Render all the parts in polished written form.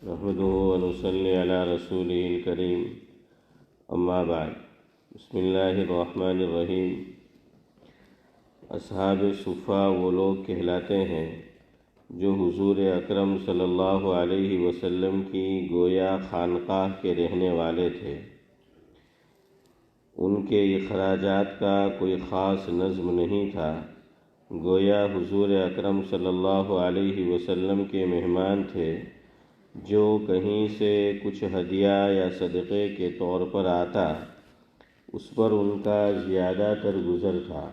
نحمده ونصلي على رسوله الكريم اما بعد بسم اللہ الرحمن الرحیم۔ اصحاب صفہ وہ لوگ کہلاتے ہیں جو حضور اکرم صلی اللہ علیہ وسلم کی گویا خانقاہ کے رہنے والے تھے۔ ان کے اخراجات کا کوئی خاص نظم نہیں تھا، گویا حضور اکرم صلی اللہ علیہ وسلم کے مہمان تھے جو کہیں سے کچھ ہدیہ یا صدقے کے طور پر آتا، اس پر ان کا زیادہ تر گزر تھا۔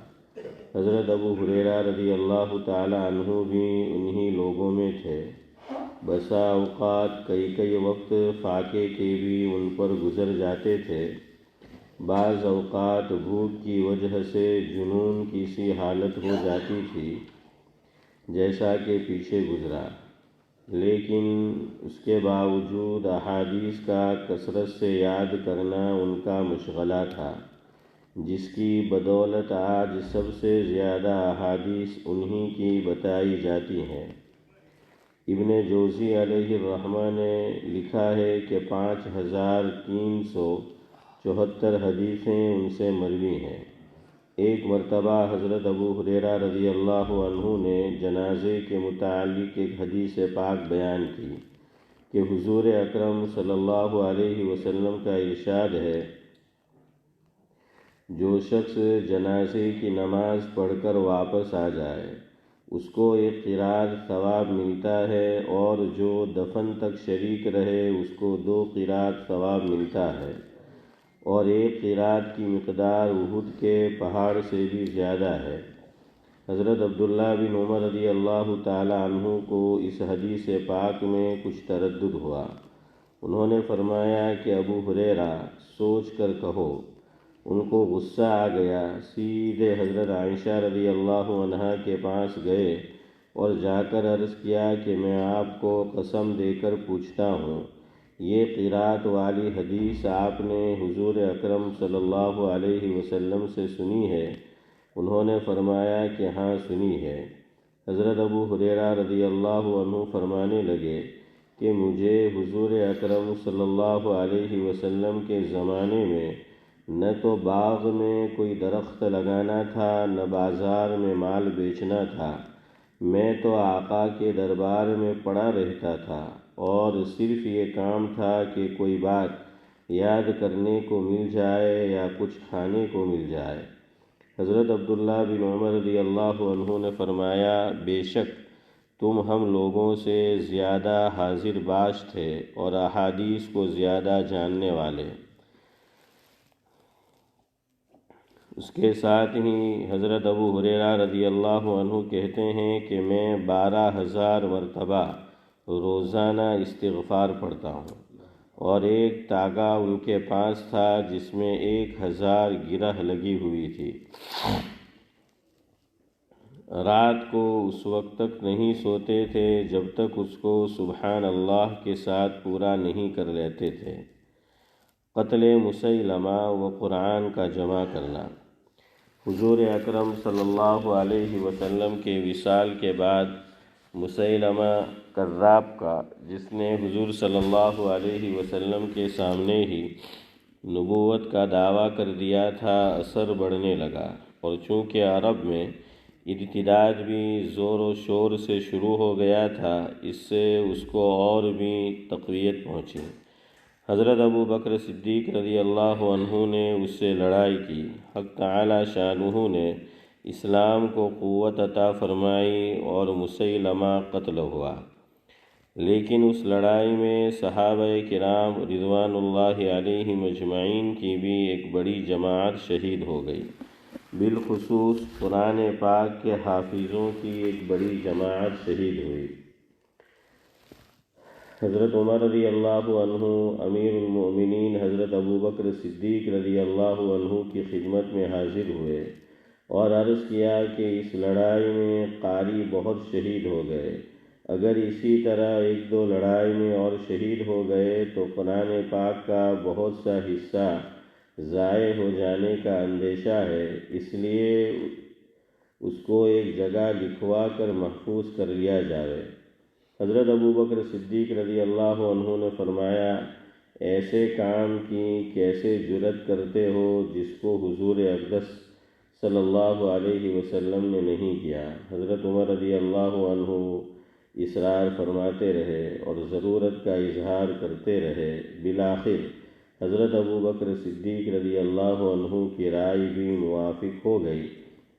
حضرت ابو ہریرہ رضی اللہ تعالی عنہ بھی انہی لوگوں میں تھے۔ بسا اوقات کئی وقت فاقے کے بھی ان پر گزر جاتے تھے، بعض اوقات بھوک کی وجہ سے جنون کی سی حالت ہو جاتی تھی جیسا کہ پیچھے گزرا، لیکن اس کے باوجود احادیث کا کثرت سے یاد کرنا ان کا مشغلہ تھا، جس کی بدولت آج سب سے زیادہ احادیث انہی کی بتائی جاتی ہیں۔ ابن جوزی علیہ الرحمہ نے لکھا ہے کہ 5374 حدیثیں ان سے مروی ہیں۔ ایک مرتبہ حضرت ابو ہریرہ رضی اللہ عنہ نے جنازے کے متعلق ایک حدیث پاک بیان کی کہ حضور اکرم صلی اللہ علیہ وسلم کا ارشاد ہے، جو شخص جنازے کی نماز پڑھ کر واپس آ جائے اس کو ایک قرات ثواب ملتا ہے، اور جو دفن تک شریک رہے اس کو 2 قرات ثواب ملتا ہے، اور ایک قرات کی مقدار احد کے پہاڑ سے بھی زیادہ ہے۔ حضرت عبداللہ بن عمر رضی اللہ تعالی عنہ کو اس حدیث پاک میں کچھ تردد ہوا۔ انہوں نے فرمایا کہ ابو ہریرہ سوچ کر کہو۔ ان کو غصہ آ گیا، سیدھے حضرت عائشہ رضی اللہ عنہا کے پاس گئے اور جا کر عرض کیا کہ میں آپ کو قسم دے کر پوچھتا ہوں، یہ قرات والی حدیث آپ نے حضور اکرم صلی اللہ علیہ وسلم سے سنی ہے؟ انہوں نے فرمایا کہ ہاں سنی ہے۔ حضرت ابو ہریرہ رضی اللہ عنہ فرمانے لگے کہ مجھے حضور اکرم صلی اللہ علیہ وسلم کے زمانے میں نہ تو باغ میں کوئی درخت لگانا تھا، نہ بازار میں مال بیچنا تھا، میں تو آقا کے دربار میں پڑا رہتا تھا، اور صرف یہ کام تھا کہ کوئی بات یاد کرنے کو مل جائے یا کچھ کھانے کو مل جائے۔ حضرت عبداللہ بن عمر رضی اللہ عنہ نے فرمایا، بے شک تم ہم لوگوں سے زیادہ حاضر باش تھے اور احادیث کو زیادہ جاننے والے۔ اس کے ساتھ ہی حضرت ابو ہریرہ رضی اللہ عنہ کہتے ہیں کہ میں 12,000 مرتبہ روزانہ استغفار پڑھتا ہوں، اور ایک تاگا ان کے پاس تھا جس میں 1000 گرہ لگی ہوئی تھی۔ رات کو اس وقت تک نہیں سوتے تھے جب تک اس کو سبحان اللہ کے ساتھ پورا نہیں کر لیتے تھے۔ قتل مسیلمہ و قرآن کا جمع کرنا۔ حضور اکرم صلی اللہ علیہ وسلم کے وصال کے بعد مسیلمہ کذاب کا، جس نے حضور صلی اللہ علیہ وسلم کے سامنے ہی نبوت کا دعویٰ کر دیا تھا، اثر بڑھنے لگا، اور چونکہ عرب میں ارتداد بھی زور و شور سے شروع ہو گیا تھا، اس سے اس کو اور بھی تقویت پہنچی۔ حضرت ابو بکر صدیق رضی اللہ عنہ نے اس سے لڑائی کی۔ حق تعالی شانہ نے اسلام کو قوت عطا فرمائی اور مسیلمہ قتل ہوا، لیکن اس لڑائی میں صحابہ کرام رضوان اللہ علیہم اجمعین کی بھی ایک بڑی جماعت شہید ہو گئی، بالخصوص قرآن پاک کے حافظوں کی ایک بڑی جماعت شہید ہوئی۔ حضرت عمر رضی اللہ عنہ امیر المؤمنین حضرت ابو بکر صدیق رضی اللہ عنہ کی خدمت میں حاضر ہوئے اور عرض کیا کہ اس لڑائی میں قاری بہت شہید ہو گئے، اگر اسی طرح 1-2 لڑائی میں اور شہید ہو گئے تو قرآن پاک کا بہت سا حصہ ضائع ہو جانے کا اندیشہ ہے، اس لیے اس کو ایک جگہ لکھوا کر محفوظ کر لیا جائے۔ حضرت ابو بکر صدیق رضی اللہ عنہ نے فرمایا، ایسے کام کی کیسے جرأت کرتے ہو جس کو حضور اقدس صلی اللہ علیہ وسلم نے نہیں کیا۔ حضرت عمر رضی اللہ عنہ اصرار فرماتے رہے اور ضرورت کا اظہار کرتے رہے۔ بالآخر حضرت ابو بکر صدیق رضی اللہ عنہ کی رائے بھی موافق ہو گئی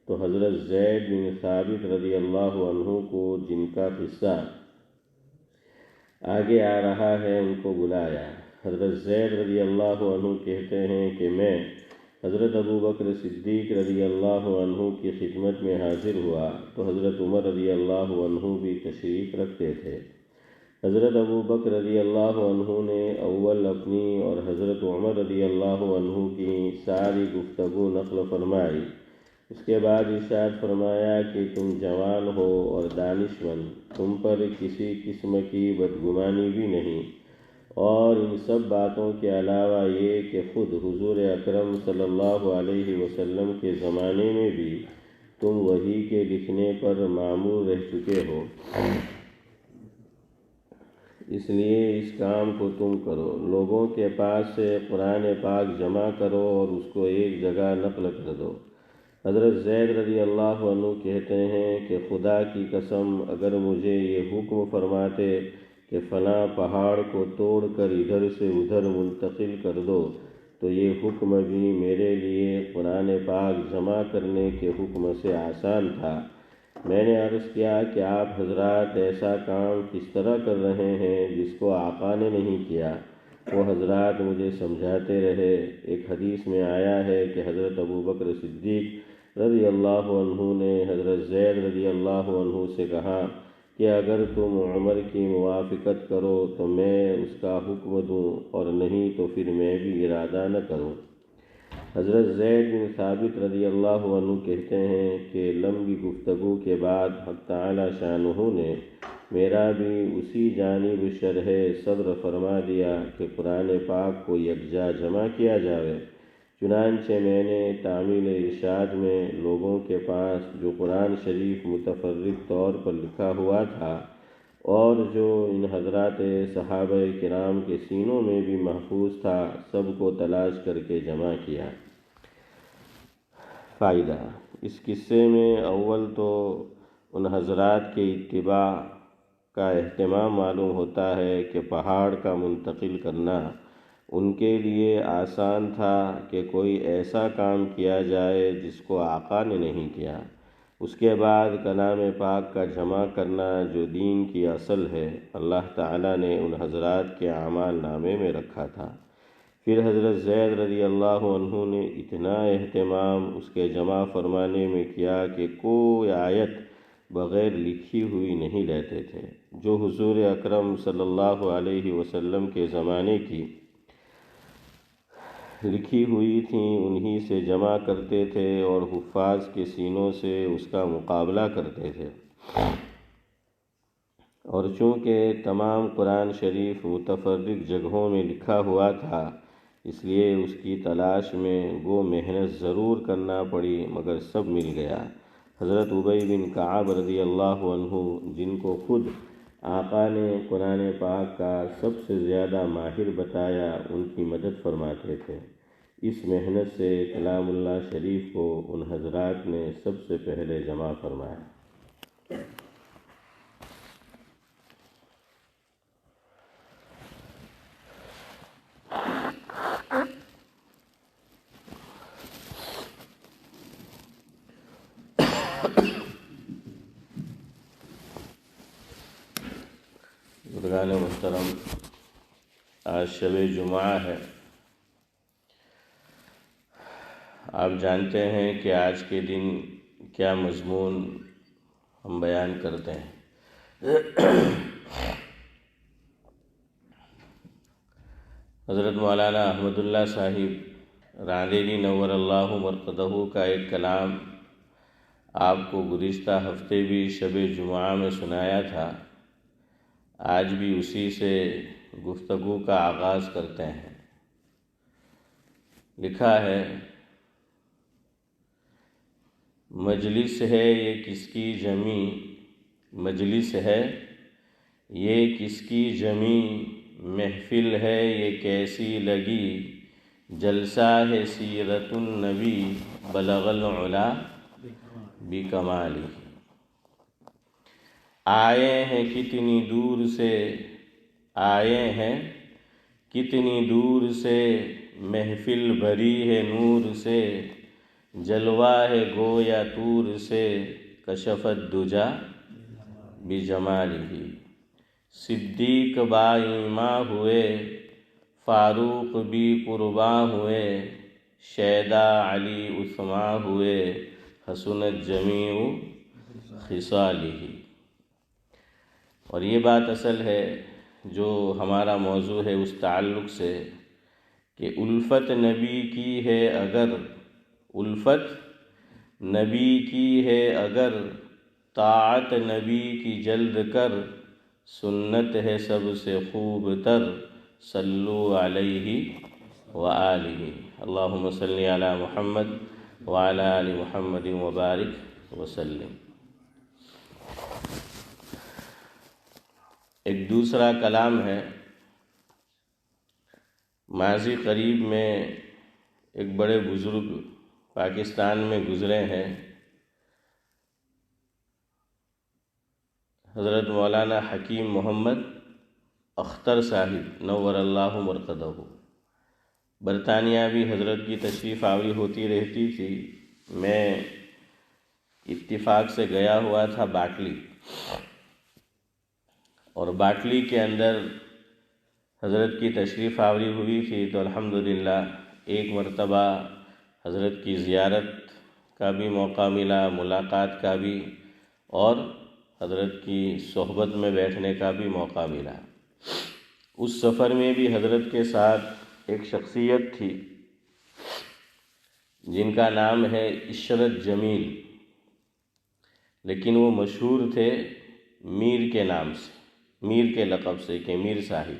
تو حضرت زید بن ثابت رضی اللہ عنہ کو، جن کا قصہ آگے آ رہا ہے، ان کو بلایا۔ حضرت زید رضی اللہ عنہ کہتے ہیں کہ میں حضرت ابو بکر صدیق رضی اللہ عنہ کی خدمت میں حاضر ہوا تو حضرت عمر رضی اللہ عنہ بھی تشریف رکھتے تھے۔ حضرت ابو بکر رضی اللہ عنہ نے اول اپنی اور حضرت عمر رضی اللہ عنہ کی ساری گفتگو نقل فرمائی۔ اس کے بعد ارشاد فرمایا کہ تم جوان ہو اور دانش مند، تم پر کسی قسم کی بدگمانی بھی نہیں، اور ان سب باتوں کے علاوہ یہ کہ خود حضور اکرم صلی اللہ علیہ وسلم کے زمانے میں بھی تم وحی کے لکھنے پر مامور رہ چکے ہو، اس لیے اس کام کو تم کرو، لوگوں کے پاس سے قرآن پاک جمع کرو اور اس کو ایک جگہ نقل کر دو۔ حضرت زید رضی اللہ عنہ کہتے ہیں کہ خدا کی قسم، اگر مجھے یہ حکم فرماتے کہ فلاں پہاڑ کو توڑ کر ادھر سے ادھر منتقل کر دو تو یہ حکم بھی میرے لیے قرآن پاک جمع کرنے کے حکم سے آسان تھا۔ میں نے عرض کیا کہ آپ حضرات ایسا کام کس طرح کر رہے ہیں جس کو آقا نے نہیں کیا؟ وہ حضرات مجھے سمجھاتے رہے۔ ایک حدیث میں آیا ہے کہ حضرت ابو بکر صدیق رضی اللہ عنہ نے حضرت زید رضی اللہ عنہ سے کہا کہ اگر تم عمر کی موافقت کرو تو میں اس کا حکم دوں، اور نہیں تو پھر میں بھی ارادہ نہ کروں۔ حضرت زید بن ثابت رضی اللہ عنہ کہتے ہیں کہ لمبی گفتگو کے بعد حق تعالی شانہ نے میرا بھی اسی جانب شرح صدر فرما دیا کہ قرآن پاک کو یکجا جمع کیا جاوے۔ چنانچہ میں نے تعمیل ارشاد میں لوگوں کے پاس جو قرآن شریف متفرق طور پر لکھا ہوا تھا اور جو ان حضرات صحابہ کرام کے سینوں میں بھی محفوظ تھا، سب کو تلاش کر کے جمع کیا۔ فائدہ: اس قصے میں اول تو ان حضرات کے اتباع کا اہتمام معلوم ہوتا ہے کہ پہاڑ کا منتقل کرنا ان کے لیے آسان تھا کہ کوئی ایسا کام کیا جائے جس کو آقا نے نہیں کیا۔ اس کے بعد کلام پاک کا جمع کرنا جو دین کی اصل ہے، اللہ تعالیٰ نے ان حضرات کے اعمال نامے میں رکھا تھا۔ پھر حضرت زید رضی اللہ عنہ نے اتنا اہتمام اس کے جمع فرمانے میں کیا کہ کوئی آیت بغیر لکھی ہوئی نہیں لیتے تھے۔ جو حضور اکرم صلی اللہ علیہ وسلم کے زمانے کی لکھی ہوئی تھیں انہی سے جمع کرتے تھے اور حفاظ کے سینوں سے اس کا مقابلہ کرتے تھے۔ اور چونکہ تمام قرآن شریف متفرق جگہوں میں لکھا ہوا تھا، اس لیے اس کی تلاش میں وہ محنت ضرور کرنا پڑی، مگر سب مل گیا۔ حضرت ابی بن کعب رضی اللہ عنہ، جن کو خود آقا نے قرآن پاک کا سب سے زیادہ ماہر بتایا، ان کی مدد فرماتے تھے۔ اس محنت سے کلام اللہ شریف کو ان حضرات نے سب سے پہلے جمع فرمایا۔ بزرگان محترم، آج شب جمعہ ہے۔ آپ جانتے ہیں کہ آج کے دن کیا مضمون ہم بیان کرتے ہیں۔ حضرت مولانا احمد اللہ صاحب رانdeلی نور اللہ مرقدہ کا ایک کلام آپ کو گزشتہ ہفتے بھی شب جمعہ میں سنایا تھا۔ آج بھی اسی سے گفتگو کا آغاز کرتے ہیں۔ لکھا ہے، مجلس ہے یہ کس کی جمی، مجلس ہے یہ کس کی جمی محفل ہے یہ کیسی لگی، جلسہ ہے سیرت النبی بلغ العلا بکمالی۔ آئے ہیں کتنی دور سے، آئے ہیں کتنی دور سے، محفل بھری ہے نور سے، جلوہ ہے گویا طور سے، کشف الدجا بجمالہ۔ صدیق با ایماں ہوئے، فاروق بھی قرباں ہوئے، شیدا علی عثماں ہوئے، حسنت جمیع خصالہ۔ اور یہ بات اصل ہے جو ہمارا موضوع ہے اس تعلق سے کہ الفت نبی کی ہے اگر، الفت نبی کی ہے اگر، طاعت نبی کی جلد کر، سنت ہے سب سے خوب تر، صلو علیہ وآلہ۔ اللہم صلی علی محمد وعلی آل محمد وبارک وسلم۔ ایک دوسرا کلام ہے، ماضی قریب میں ایک بڑے بزرگ پاکستان میں گزرے ہیں، حضرت مولانا حکیم محمد اختر صاحب نور اللہ مرقدہ۔ برطانیہ بھی حضرت کی تشریف آوری ہوتی رہتی تھی، میں اتفاق سے گیا ہوا تھا باٹلی، اور باٹلی کے اندر حضرت کی تشریف آوری ہوئی تھی تو الحمدللہ ایک مرتبہ حضرت کی زیارت کا بھی موقع ملا، ملاقات کا بھی، اور حضرت کی صحبت میں بیٹھنے کا بھی موقع ملا۔ اس سفر میں بھی حضرت کے ساتھ ایک شخصیت تھی جن کا نام ہے عشرت جمیل، لیکن وہ مشہور تھے میر کے نام سے، میر کے لقب سے، کہ میر صاحب۔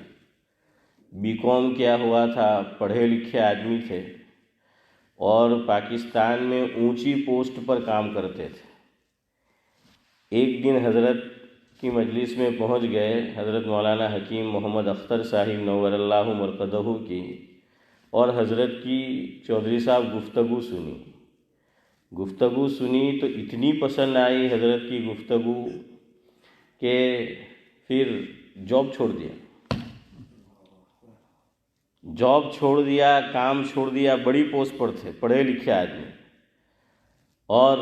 بی کام کیا ہوا تھا، پڑھے لکھے آدمی تھے، اور پاکستان میں اونچی پوسٹ پر کام کرتے تھے۔ ایک دن حضرت کی مجلس میں پہنچ گئے، حضرت مولانا حکیم محمد اختر صاحب نور اللہ مرقدہ کی، اور حضرت کی چودھری صاحب گفتگو سنی تو اتنی پسند آئی حضرت کی گفتگو کہ پھر جاب چھوڑ دیا، کام چھوڑ دیا، بڑی پوسٹ پر تھے، پڑھے لکھے آدمی، اور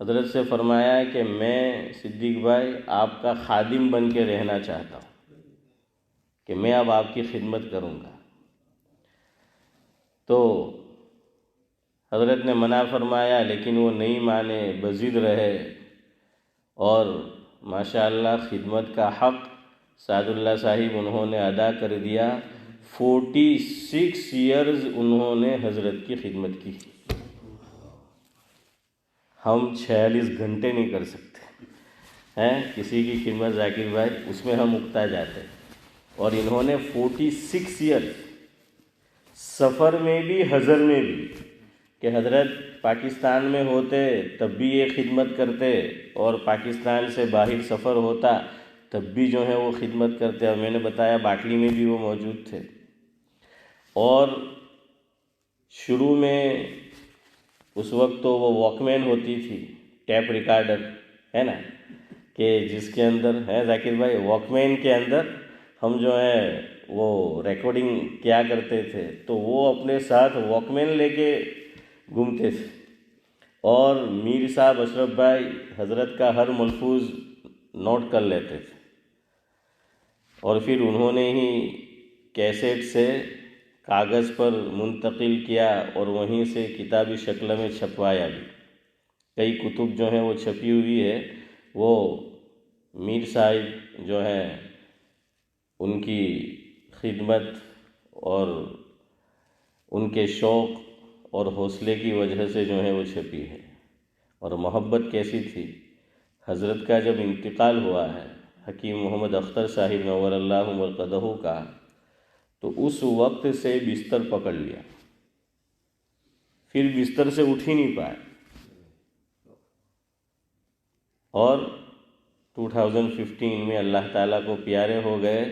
حضرت سے فرمایا کہ میں صدیق بھائی آپ کا خادم بن کے رہنا چاہتا ہوں، کہ میں اب آپ کی خدمت کروں گا۔ تو حضرت نے منع فرمایا، لیکن وہ نہیں مانے، بضد رہے، اور ماشاءاللہ خدمت کا حق سعد اللہ صاحب انہوں نے ادا کر دیا۔ 46 ایئرز انہوں نے حضرت کی خدمت کی۔ ہم 46 گھنٹے نہیں کر سکتے ہیں کسی کی خدمت ذاکر بھائی، اس میں ہم اکتا جاتے ہیں، اور انہوں نے 46 ایئرز، سفر میں بھی حضر میں بھی، کہ حضرت پاکستان میں ہوتے تب بھی یہ خدمت کرتے، اور پاکستان سے باہر سفر ہوتا تب بھی جو ہے وہ خدمت کرتے، اور میں نے بتایا باٹلی میں بھی وہ موجود تھے۔ اور شروع میں اس وقت تو وہ واک مین ہوتی تھی، ٹیپ ریکارڈر ہے نا، کہ جس کے اندر ہے ذاکر بھائی، واک مین کے اندر ہم جو ہے وہ ریکارڈنگ کیا کرتے تھے، تو وہ اپنے ساتھ واک مین لے کے گھومتے تھے، اور میر صاحب اشرف بھائی حضرت کا ہر ملفوظ نوٹ کر لیتے تھے، اور پھر انہوں نے ہی کیسٹ سے کاغذ پر منتقل کیا، اور وہیں سے کتابی شکل میں چھپوایا بھی۔ کئی کتب جو ہیں وہ چھپی ہوئی ہے، وہ میر صاحب جو ہیں ان کی خدمت اور ان کے شوق اور حوصلے کی وجہ سے جو ہے وہ چھپی ہے۔ اور محبت کیسی تھی، حضرت کا جب انتقال ہوا ہے حکیم محمد اختر صاحب نور اللہ مرقدہ کا، تو اس وقت سے بستر پکڑ لیا، پھر بستر سے اٹھ ہی نہیں پائے، اور 2015 میں اللہ تعالیٰ کو پیارے ہو گئے،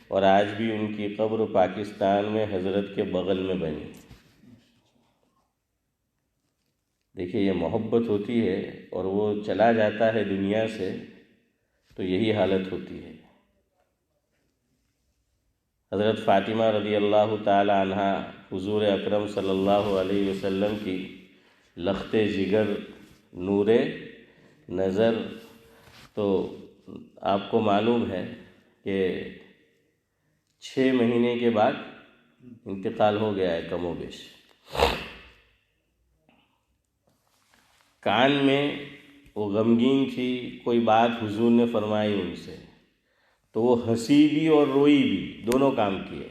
اور آج بھی ان کی قبر پاکستان میں حضرت کے بغل میں بنی۔ دیکھیے یہ محبت ہوتی ہے اور وہ چلا جاتا ہے دنیا سے تو یہی حالت ہوتی ہے۔ حضرت فاطمہ رضی اللہ تعالی عنہ حضور اکرم صلی اللہ علیہ وسلم کی لخت جگر، نور نظر، تو آپ کو معلوم ہے کہ 6 مہینے کے بعد انتقال ہو گیا ہے کم و بیش۔ کان میں وہ غمگین تھی، کوئی بات حضور نے فرمائی ان سے تو وہ ہنسی بھی اور روئی بھی، دونوں کام کیے۔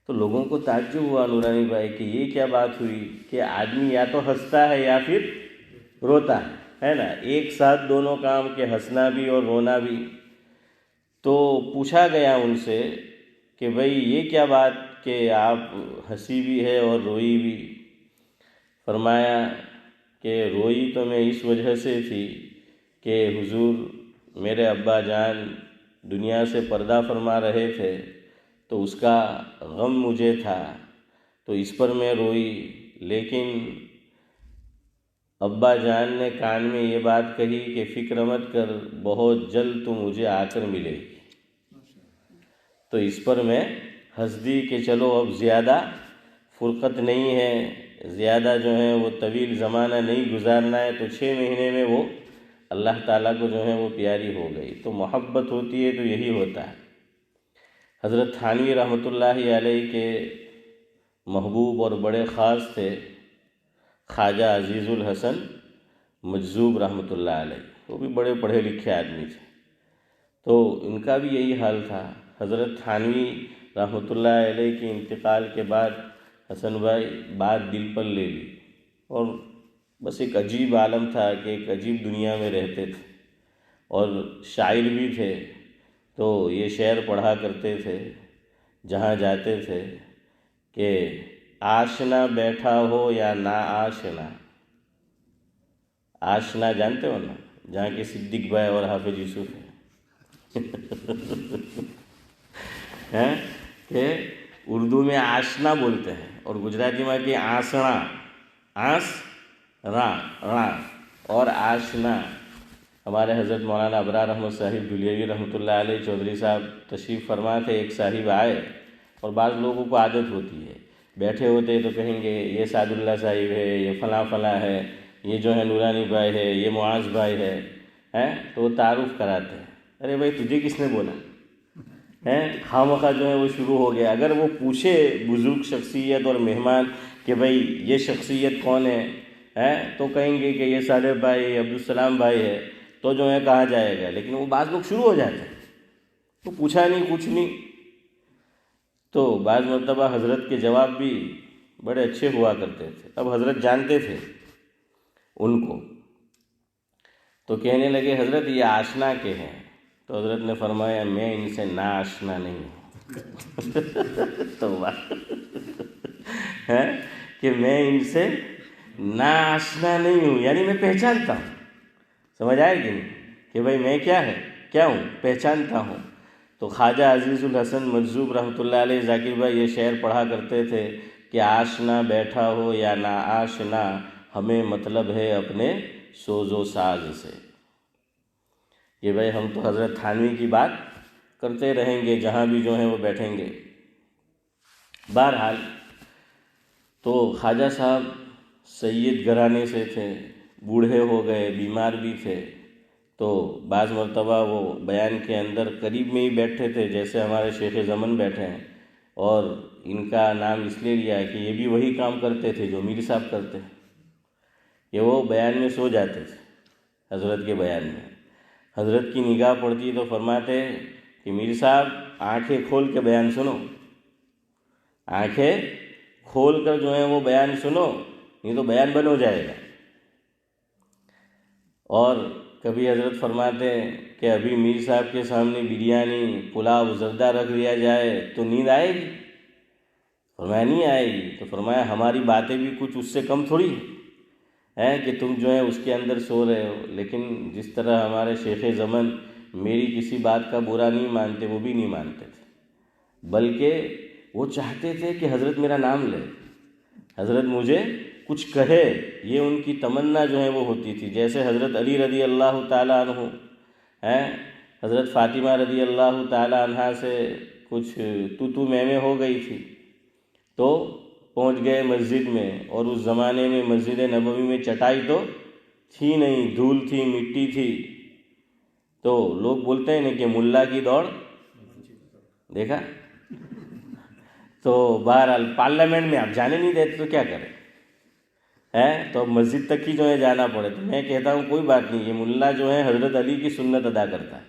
تو لوگوں کو تعجب ہوا نورانی بھائی کہ یہ کیا بات ہوئی کہ آدمی یا تو ہنستا ہے یا پھر روتا ہے نا، ایک ساتھ دونوں کام کے ہنسنا بھی اور رونا بھی۔ تو پوچھا گیا ان سے کہ بھئی یہ کیا بات کہ آپ ہنسی بھی ہے اور روئی بھی؟ فرمایا کہ روئی تو میں اس وجہ سے تھی کہ حضور میرے ابا جان دنیا سے پردہ فرما رہے تھے تو اس کا غم مجھے تھا، تو اس پر میں روئی۔ لیکن ابا جان نے کان میں یہ بات کہی کہ فکر مت کر، بہت جلد تو مجھے آ کر ملے گی، تو اس پر میں ہنس دی کہ چلو اب زیادہ فرقت نہیں ہے، زیادہ جو ہے وہ طویل زمانہ نہیں گزارنا ہے، تو 6 مہینے میں وہ اللہ تعالیٰ کو جو ہے وہ پیاری ہو گئی۔ تو محبت ہوتی ہے تو یہی ہوتا ہے۔ حضرت تھانوی رحمۃ اللہ علیہ کے محبوب اور بڑے خاص تھے خواجہ عزیز الحسن مجذوب رحمۃ اللہ علیہ، وہ بھی بڑے پڑھے لکھے آدمی تھے، تو ان کا بھی یہی حال تھا۔ حضرت تھانوی رحمۃ اللہ علیہ کے انتقال کے بعد حسن بھائی بات دل پر لے لی، اور بس ایک عجیب عالم تھا کہ ایک عجیب دنیا میں رہتے تھے، اور شاعر بھی تھے، تو یہ شعر پڑھا کرتے تھے جہاں جاتے تھے کہ آشنا بیٹھا ہو یا نا آشنا۔ آشنا جانتے ہو نا، جہاں کے صدیق بھائی اور حافظ یوسف ہیں کہ اردو میں آشنا بولتے ہیں اور گجراتی میں کہ آسنا، آس را را اور آشنا۔ ہمارے حضرت مولانا ابرار احمد صاحب دھلیوی رحمۃ اللہ علیہ چودھری صاحب تشریف فرما تھے، ایک صاحب آئے، اور بعض لوگوں کو عادت ہوتی ہے بیٹھے ہوتے تو کہیں گے یہ سعد اللہ صاحب ہے، یہ فلاں فلاں ہے، یہ جو ہے نورانی بھائی ہے، یہ معاذ بھائی ہے، تو وہ تعارف کراتے ہیں۔ ارے بھائی تجھے کس نے بولا ہے؟ خواہ جو ہے وہ شروع ہو گیا۔ اگر وہ پوچھے بزرگ شخصیت اور مہمان کہ بھئی یہ شخصیت کون ہے تو کہیں گے کہ یہ صالح بھائی عبدالسلام بھائی ہے، تو جو ہے کہا جائے گا، لیکن وہ بعض لوگ شروع ہو جاتے ہیں، تو پوچھا نہیں کچھ نہیں، تو بعض مرتبہ حضرت کے جواب بھی بڑے اچھے ہوا کرتے تھے۔ اب حضرت جانتے تھے ان کو، تو کہنے لگے حضرت یہ آشنا کے ہیں، تو حضرت نے فرمایا میں ان سے نا آشنا نہیں ہوں تو ہے کہ میں ان سے نا آشنا نہیں ہوں، یعنی میں پہچانتا ہوں۔ سمجھ آئے گی نہیں کہ بھئی میں کیا ہوں، پہچانتا ہوں۔ تو خواجہ عزیز الحسن مجذوب رحمۃ اللہ علیہ ذاکر بھائی یہ شعر پڑھا کرتے تھے کہ آشنا بیٹھا ہو یا نا آشنا، ہمیں مطلب ہے اپنے سوز و ساز سے۔ یہ بھائی ہم تو حضرت تھانوی کی بات کرتے رہیں گے جہاں بھی جو ہیں وہ بیٹھیں گے۔ بہرحال تو خواجہ صاحب سید گھرانے سے تھے، بوڑھے ہو گئے، بیمار بھی تھے، تو بعض مرتبہ وہ بیان کے اندر قریب میں ہی بیٹھے تھے، جیسے ہمارے شیخ زمن بیٹھے ہیں، اور ان کا نام اس لیے لیا ہے کہ یہ بھی وہی کام کرتے تھے جو میر صاحب کرتے ہیں، کہ وہ بیان میں سو جاتے تھے حضرت کے بیان میں۔ حضرت کی نگاہ پڑتی تو فرماتے کہ میر صاحب آنکھیں کھول کے بیان سنو، آنکھیں کھول کر جو ہے وہ بیان سنو، نہیں تو بیان بند ہو جائے گا۔ اور کبھی حضرت فرماتے ہیں کہ ابھی میر صاحب کے سامنے بریانی، پلاؤ، زردہ رکھ دیا جائے تو نیند آئے گی؟ فرمایا نہیں آئے گی۔ تو فرمایا ہماری باتیں بھی کچھ اس سے کم تھوڑی ہے کہ تم جو ہے اس کے اندر سو رہے ہو، لیکن جس طرح ہمارے شیخ زمن میری کسی بات کا برا نہیں مانتے، وہ بھی نہیں مانتے تھے، بلکہ وہ چاہتے تھے کہ حضرت میرا نام لے، حضرت مجھے کچھ کہے، یہ ان کی تمنا جو ہے وہ ہوتی تھی۔ جیسے حضرت علی رضی اللہ تعالیٰ عنہ ہیں، حضرت فاطمہ رضی اللہ تعالیٰ عنہ سے کچھ تو میں ہو گئی تھی، تو پہنچ گئے مسجد میں، اور اس زمانے میں مسجد نبوی میں چٹائی تو تھی نہیں، دھول تھی، مٹی تھی، تو لوگ بولتے ہیں نا کہ ملا کی دوڑ دیکھا۔ تو بہرحال پارلیمنٹ میں آپ جانے نہیں دیتے تو کیا کریں، تو مسجد تک ہی جو ہے جانا پڑے۔ تو میں کہتا ہوں کوئی بات نہیں، یہ ملا جو ہے حضرت علی کی سنت ادا کرتا ہے،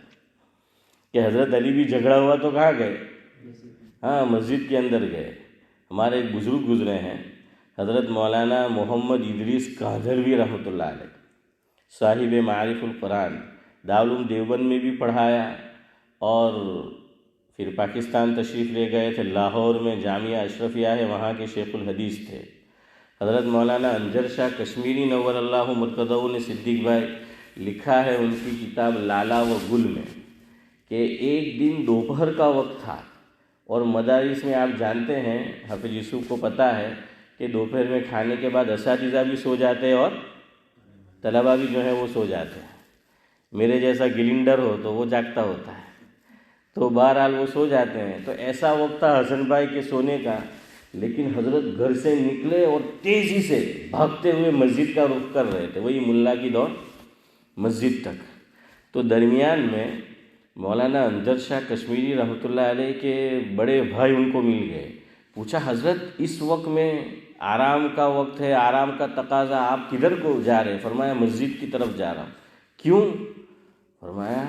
کہ حضرت علی بھی جھگڑا ہوا تو کہاں گئے؟ ہاں، مسجد کے اندر گئے۔ ہمارے ایک بزرگ گزرے ہیں، حضرت مولانا محمد ادریس کاندھروی رحمۃ اللہ علیہ، صاحب معارف القرآن، دارالعلوم دیوبند میں بھی پڑھایا، اور پھر پاکستان تشریف لے گئے تھے، لاہور میں جامعہ اشرفیہ ہے، وہاں کے شیخ الحدیث تھے۔ حضرت مولانا انجر شاہ کشمیری نور اللہ مرتضیٰ نے صدیق بھائی لکھا ہے ان کی کتاب لالا و گل میں، کہ ایک دن دوپہر کا وقت تھا، اور مدارس میں آپ جانتے ہیں، حافظ یوسف کو پتہ ہے کہ دوپہر میں کھانے کے بعد اساتذہ بھی سو جاتے ہیں اور طلبہ بھی جو ہے وہ سو جاتے ہیں۔ میرے جیسا گلنڈر ہو تو وہ جاگتا ہوتا ہے، تو بہرحال وہ سو جاتے ہیں۔ تو ایسا وقت تھا حسن بھائی کے سونے کا، لیکن حضرت گھر سے نکلے اور تیزی سے بھاگتے ہوئے مسجد کا رخ کر رہے تھے، وہی ملا کی دوڑ مسجد تک۔ تو درمیان میں مولانا انجر شاہ کشمیری رحمۃ اللہ علیہ کے بڑے بھائی ان کو مل گئے، پوچھا حضرت اس وقت میں آرام کا وقت ہے، آرام کا تقاضا، آپ کدھر کو جا رہے ہیں؟ فرمایا مسجد کی طرف جا رہا ہوں۔ کیوں؟ فرمایا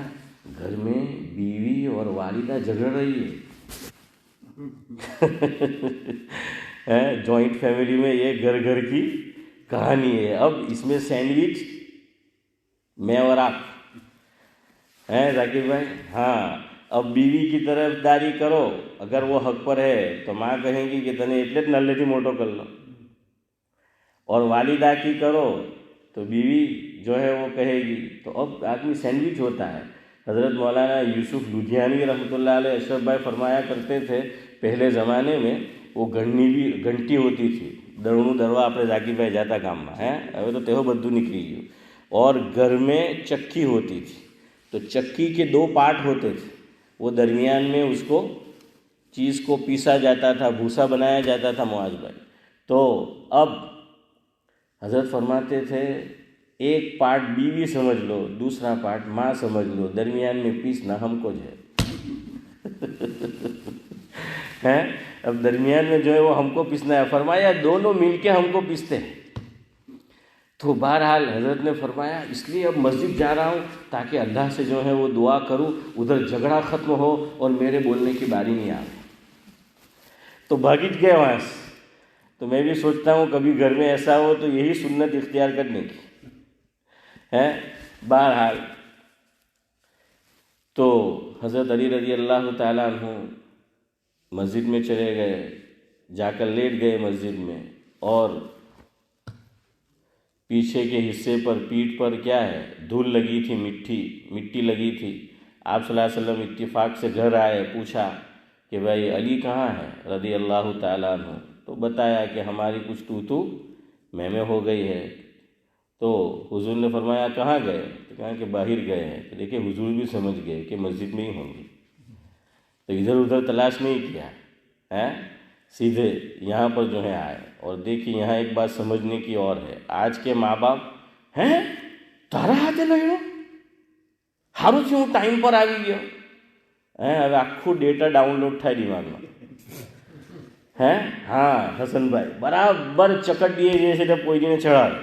گھر میں بیوی اور والدہ جھگڑ رہی ہے۔ جوائنٹ فیملی میں یہ گھر گھر کی کہانی ہے۔ اب اس میں سینڈوچ میں اور آپ ہیں ذاکر بھائی، ہاں، اب بیوی کی طرف داری کرو، اگر وہ حق پر ہے تو ماں کہیں گی کہ تنے اتنے نلے تھی موٹو کر لو، اور والدہ کی کرو تو بیوی جو ہے وہ کہے گی، تو اب آدمی سینڈوچ ہوتا ہے۔ حضرت مولانا یوسف لدھیانوی رحمۃ اللہ علیہ اشرف بھائی فرمایا کرتے تھے، پہلے زمانے میں وہ گھنٹی ہوتی تھی، درونو دروا اپنے ذاکر بھائی جاتا کام میں ہے، ابھی تو تہو بدو نکلی گئی، اور گھر میں چکی ہوتی تھی، تو چکی کے دو پارٹ ہوتے تھے، وہ درمیان میں اس کو چیز کو پیسا جاتا تھا، بھوسا بنایا جاتا تھا معاذ بھائی۔ تو اب حضرت فرماتے تھے ایک پارٹ بیوی سمجھ لو، دوسرا پارٹ ماں سمجھ لو، درمیان میں پیسنا ہم کو جو ہے اب درمیان میں جو ہے وہ ہم کو پیسنا ہے۔ فرمایا دونوں مل کے ہم کو پیستے ہیں۔ تو بہرحال حضرت نے فرمایا اس لیے اب مسجد جا رہا ہوں تاکہ اللہ سے جو ہے وہ دعا کروں، ادھر جھگڑا ختم ہو اور میرے بولنے کی باری نہیں آئے۔ تو بھاگت گئے وہاں سے۔ تو میں بھی سوچتا ہوں کبھی گھر میں ایسا ہو تو یہی سنت اختیار کرنے کی ہے۔ بہرحال تو حضرت علی رضی اللہ تعالیٰ عنہ مسجد میں چلے گئے، جا کر لیٹ گئے مسجد میں، اور پیچھے کے حصے پر پیٹھ پر کیا ہے، دھول لگی تھی، مٹی لگی تھی۔ آپ صلی اللہ علیہ وسلم اتفاق سے گھر آئے، پوچھا کہ بھائی علی کہاں ہے رضی اللہ تعالیٰ عنہ، تو بتایا کہ ہماری کچھ تو میں ہو گئی ہے۔ تو حضور نے فرمایا کہاں گئے؟ تو کہا کہ باہر گئے ہیں۔ تو دیکھیں حضور بھی سمجھ گئے کہ مسجد میں ہی ہوں گے، تو ادھر ادھر تلاش نہیں کیا ہے، سیدھے یہاں پر جو ہے آئے۔ اور دیکھیے یہاں ایک بات سمجھنے کی اور ہے، آج کے ماں باپ ہیں تارا ہاتھے لگڑو ہاروں چھوں ٹائم پر آوی گયો، હવે આખું ડેટા ડાઉનલોડ થાય દિમાગમાં હે। હા હસન ભાઈ બરાબર ચકડીએ જે છે તે પોઈડીને ચડાવે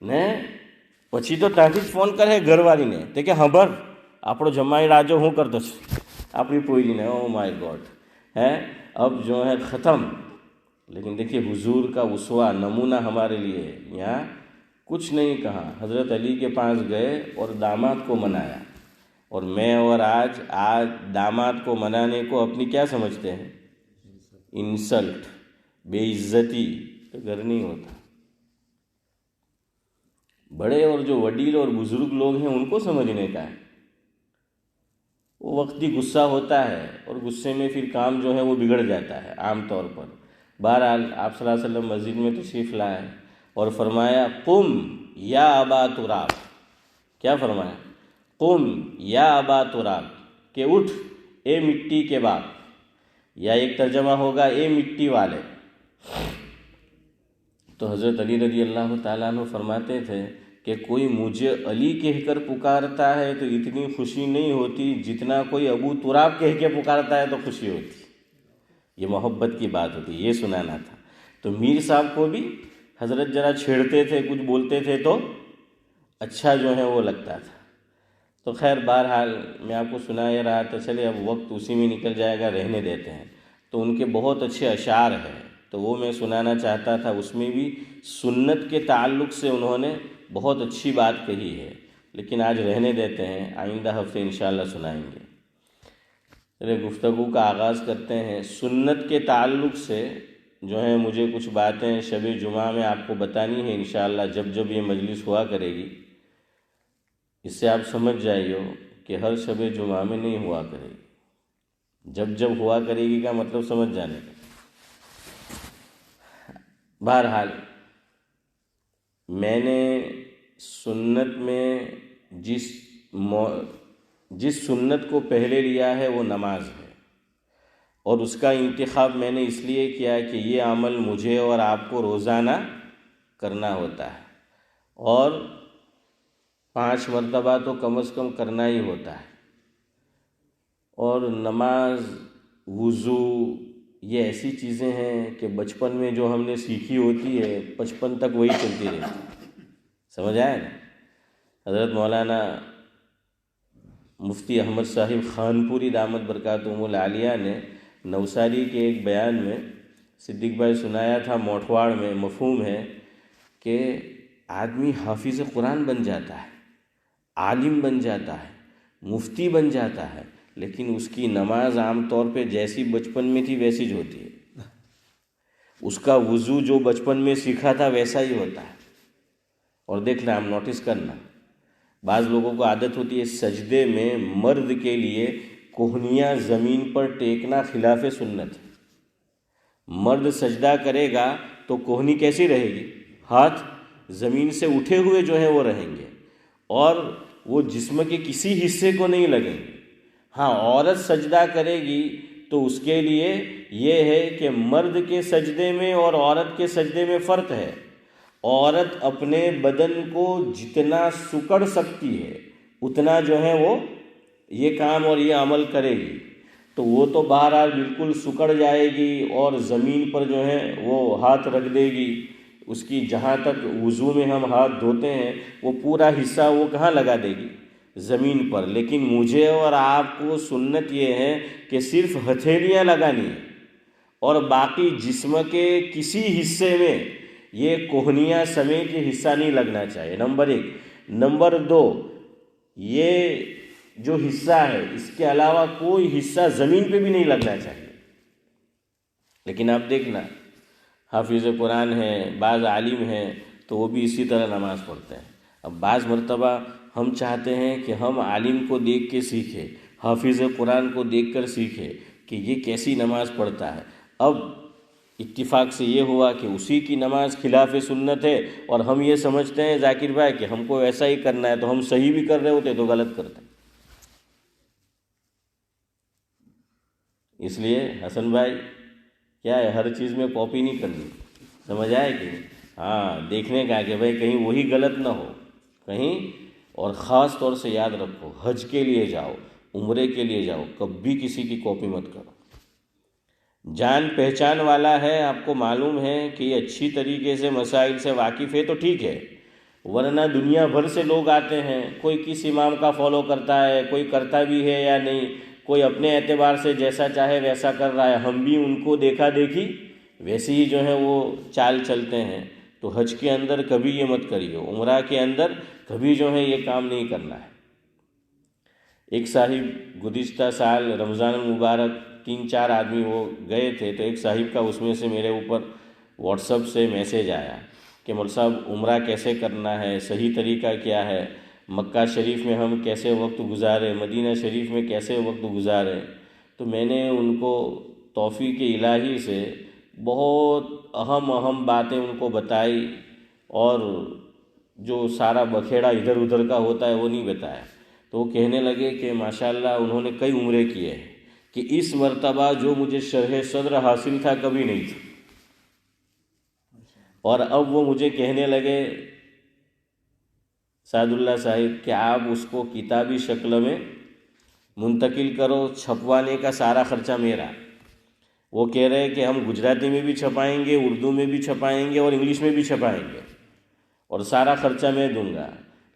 ને પછી તો ત્યાંથી જ ફોન કરે ઘરવાળીને, તે કે ખબર આપણો જમાઈ રાજો શું કરતો છે આપણી પોઈડીને। او مائی گاڈ ہے اب جو ہے ختم۔ لیکن دیکھیے حضور کا اسوہ نمونہ ہمارے لیے ہے۔ یہاں کچھ نہیں کہا، حضرت علی کے پاس گئے اور داماد کو منایا، اور میں اور آج داماد کو منانے کو اپنی کیا سمجھتے ہیں؟ انسلٹ، بے عزتی۔ تو گھر نہیں ہوتا۔ بڑے اور جو وڈیل اور بزرگ لوگ ہیں ان کو سمجھنے کا ہے وہ وقتی غصہ ہوتا ہے اور غصے میں پھر کام جو ہے وہ بگڑ جاتا ہے عام طور پر۔ بہرحال آپ صلی اللہ علیہ وسلم مسجد میں تشریف لائے اور فرمایا قم یا ابا تراب، کیا فرمایا؟ قم یا ابا تراب، کہ اٹھ اے مٹی کے باپ، یا ایک ترجمہ ہوگا اے مٹی والے۔ تو حضرت علی رضی اللہ تعالیٰ عنہ فرماتے تھے کہ کوئی مجھے علی کہہ کر پکارتا ہے تو اتنی خوشی نہیں ہوتی جتنا کوئی ابو تراب کہہ کے پکارتا ہے تو خوشی ہوتی۔ یہ محبت کی بات ہوتی، یہ سنانا تھا۔ تو میر صاحب کو بھی حضرت ذرا چھیڑتے تھے، کچھ بولتے تھے تو اچھا جو ہے وہ لگتا تھا۔ تو خیر بہرحال میں آپ کو سنا ہی رہا تھا، چلے اب وقت اسی میں نکل جائے گا، رہنے دیتے ہیں۔ تو ان کے بہت اچھے اشعار ہیں تو وہ میں سنانا چاہتا تھا، اس میں بھی سنت کے تعلق سے انہوں نے بہت اچھی بات کہی ہے، لیکن آج رہنے دیتے ہیں، آئندہ ہفتے انشاءاللہ سنائیں گے۔ چلے گفتگو کا آغاز کرتے ہیں۔ سنت کے تعلق سے جو ہے مجھے کچھ باتیں شب جمعہ میں آپ کو بتانی ہے انشاءاللہ، جب جب یہ مجلس ہوا کرے گی۔ اس سے آپ سمجھ جائیے کہ ہر شب جمعہ میں نہیں ہوا کرے گی، جب جب ہوا کرے گی کا مطلب سمجھ جانے کا۔ بہرحال میں نے سنت میں جس سنت کو پہلے لیا ہے وہ نماز ہے، اور اس کا انتخاب میں نے اس لیے کیا کہ یہ عمل مجھے اور آپ کو روزانہ کرنا ہوتا ہے، اور 5 مرتبہ تو کم از کم کرنا ہی ہوتا ہے۔ اور نماز، وضو، یہ ایسی چیزیں ہیں کہ بچپن میں جو ہم نے سیکھی ہوتی ہے 55 تک وہی چلتی رہتی ہے، سمجھ آئے نا؟ حضرت مولانا مفتی احمد صاحب خانپوری دامت برکاتہم العالیہ نے نوساری کے ایک بیان میں صدیق بھائی سنایا تھا، موٹھواڑ میں مفہوم ہے کہ آدمی حافظ قرآن بن جاتا ہے، عالم بن جاتا ہے، مفتی بن جاتا ہے، لیکن اس کی نماز عام طور پہ جیسی بچپن میں تھی ویسی جو ہوتی ہے، اس کا وضو جو بچپن میں سیکھا تھا ویسا ہی ہوتا ہے۔ اور دیکھنا، ہم نوٹس کرنا، بعض لوگوں کو عادت ہوتی ہے سجدے میں مرد کے لیے کوہنیاں زمین پر ٹیکنا خلاف سنت ہے۔ مرد سجدہ کرے گا تو کوہنی کیسی رہے گی؟ ہاتھ زمین سے اٹھے ہوئے جو ہے وہ رہیں گے، اور وہ جسم کے کسی حصے کو نہیں لگیں گے۔ ہاں، عورت سجدہ کرے گی تو اس کے لیے یہ ہے کہ مرد کے سجدے میں اور عورت کے سجدے میں فرق ہے۔ عورت اپنے بدن کو جتنا سکڑ سکتی ہے اتنا جو ہے وہ یہ کام اور یہ عمل کرے گی، تو وہ تو بہرحال بالکل سکڑ جائے گی اور زمین پر جو ہے وہ ہاتھ رکھ دے گی۔ اس کی جہاں تک وضو میں ہم ہاتھ دھوتے ہیں وہ پورا حصہ وہ کہاں لگا دے گی؟ زمین پر۔ لیکن مجھے اور آپ کو سنت یہ ہے کہ صرف ہتھیلیاں لگانی ہیں، اور باقی جسم کے کسی حصے میں یہ کوہنیاں سمیت یہ حصہ نہیں لگنا چاہیے، نمبر 1۔ نمبر 2، یہ جو حصہ ہے اس کے علاوہ کوئی حصہ زمین پہ بھی نہیں لگنا چاہیے۔ لیکن آپ دیکھنا، حافظ قرآن ہیں، بعض عالم ہیں تو وہ بھی اسی طرح نماز پڑھتے ہیں۔ اب بعض مرتبہ ہم چاہتے ہیں کہ ہم عالم کو دیکھ کے سیکھیں، حافظ قرآن کو دیکھ کر سیکھیں کہ یہ کیسی نماز پڑھتا ہے۔ اب اتفاق سے یہ ہوا کہ اسی کی نماز خلاف سنت ہے، اور ہم یہ سمجھتے ہیں ذاکر بھائی کہ ہم کو ایسا ہی کرنا ہے، تو ہم صحیح بھی کر رہے ہوتے تو غلط کرتے۔ اس لیے حسن بھائی کیا ہے، ہر چیز میں کاپی نہیں کرنی، سمجھ آئے کہ ہاں دیکھنے کا کہ بھائی کہیں وہی غلط نہ ہو کہیں۔ اور خاص طور سے یاد رکھو، حج کے لیے جاؤ، عمرے کے لیے جاؤ، کبھی کسی کی کاپی مت کرو۔ جان پہچان والا ہے، آپ کو معلوم ہے کہ یہ اچھی طریقے سے مسائل سے واقف ہے تو ٹھیک ہے، ورنہ دنیا بھر سے لوگ آتے ہیں، کوئی کس امام کا فالو کرتا ہے، کوئی کرتا بھی ہے یا نہیں، کوئی اپنے اعتبار سے جیسا چاہے ویسا کر رہا ہے، ہم بھی ان کو دیکھا دیکھی ویسے ہی جو ہے وہ چال چلتے ہیں۔ تو حج کے اندر کبھی یہ مت کریو، عمرہ کے اندر کبھی جو ہے یہ کام نہیں کرنا ہے۔ ایک صاحب گزشتہ سال رمضان المبارک 3-4 آدمی وہ گئے تھے، تو ایک صاحب کا اس میں سے میرے اوپر واٹس ایپ سے میسیج آیا کہ مول صاحب عمرہ کیسے کرنا ہے، صحیح طریقہ کیا ہے؟ مکہ شریف میں ہم کیسے وقت گزارے، مدینہ شریف میں کیسے وقت گزارے. تو میں نے ان کو توفیق الہی سے بہت اہم باتیں ان کو بتائی، اور جو سارا بکھیڑا ادھر ادھر کا ہوتا ہے وہ نہیں بتایا. تو وہ کہنے لگے کہ ماشاءاللہ انہوں نے کئی عمرے کیے ہیں، کہ اس مرتبہ جو مجھے شرح صدر حاصل تھا کبھی نہیں تھا. اور اب وہ مجھے کہنے لگے سعد اللہ صاحب کہ آپ اس کو کتابی شکل میں منتقل کرو، چھپوانے کا سارا خرچہ میرا. وہ کہہ رہے کہ ہم گجراتی میں بھی چھپائیں گے، اردو میں بھی چھپائیں گے، اور انگلش میں بھی چھپائیں گے، اور سارا خرچہ میں دوں گا.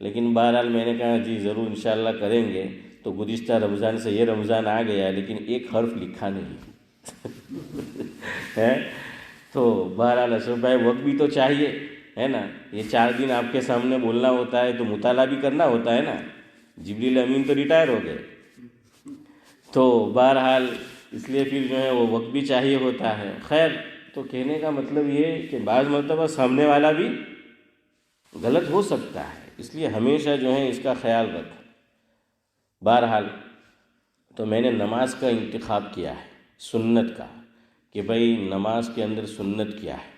لیکن بہرحال میں نے کہا جی ضرور انشاءاللہ کریں گے. تو گزشتہ رمضان سے یہ رمضان آ گیا لیکن ایک حرف لکھا نہیں ہے. تو بہرحال اشرف بھائی وقت بھی تو چاہیے ہے نا. یہ 4 دن آپ کے سامنے بولنا ہوتا ہے تو مطالعہ بھی کرنا ہوتا ہے نا. جبریل امین تو ریٹائر ہو گئے. تو بہرحال اس لیے پھر جو ہے وہ وقت بھی چاہیے ہوتا ہے. خیر، تو کہنے کا مطلب یہ کہ بعض مرتبہ سامنے والا بھی غلط ہو سکتا ہے، اس لیے ہمیشہ جو ہے اس کا خیال رکھ. بہرحال تو میں نے نماز کا انتخاب کیا ہے، سنت کا، کہ بھئی نماز کے اندر سنت کیا ہے.